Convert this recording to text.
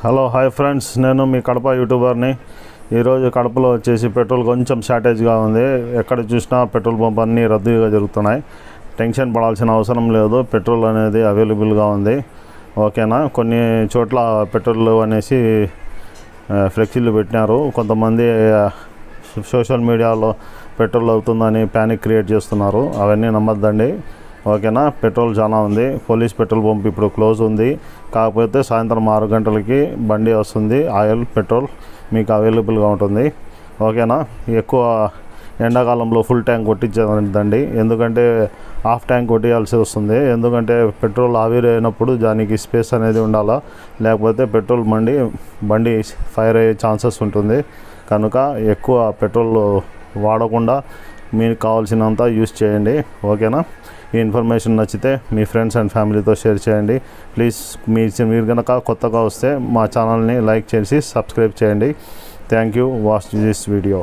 Hello hi friends, నేను మీ కడప యూట్యూబర్ని. ఈరోజు కడపలో వచ్చేసి పెట్రోల్ కొంచెం షార్టేజ్గా ఉంది. ఎక్కడ చూసినా పెట్రోల్ పంప్ అన్నీ రద్దీగా జరుగుతున్నాయి. టెన్షన్ పడాల్సిన అవసరం లేదు, పెట్రోల్ అనేది అవైలబుల్గా ఉంది. ఓకేనా. కొన్ని చోట్ల పెట్రోల్ అనేసి ఫ్లెక్సీలు పెట్టినారు. కొంతమంది సోషల్ మీడియాలో పెట్రోల్ అవుతుందని ప్యానిక్ క్రియేట్ చేస్తున్నారు. అవన్నీ నమ్మద్దండి. ఓకేనా. పెట్రోల్ చాలా ఉంది. పోలీస్ పెట్రోల్ పంప్ ఇప్పుడు క్లోజ్ ఉంది. కాకపోతే సాయంత్రం 6 గంటలకి బండి వస్తుంది. ఆయిల్ పెట్రోల్ మీకు అవైలబుల్గా ఉంటుంది. ఓకేనా. ఎక్కువ ఎండాకాలంలో ఫుల్ ట్యాంక్ కొట్టించదండి, ఎందుకంటే హాఫ్ ట్యాంక్ కొట్టియాల్సి వస్తుంది. ఎందుకంటే పెట్రోల్ ఆవిరైనప్పుడు దానికి స్పేస్ అనేది ఉండాలా, లేకపోతే పెట్రోల్ బండి ఫైర్ అయ్యే ఛాన్సెస్ ఉంటుంది. కనుక ఎక్కువ పెట్రోల్ వాడకుండా మీకు కావాల్సినంత యూస్ చేయండి. ఓకేనా. ఈ ఇన్ఫర్మేషన్ నచ్చితే మీ ఫ్రెండ్స్ అండ్ ఫ్యామిలీతో షేర్ చేయండి. ప్లీజ్ మీరు కనుక కొత్తగా వస్తే మా ఛానల్ని లైక్ చేసి సబ్స్క్రైబ్ చేయండి. Thank you. Watch this video.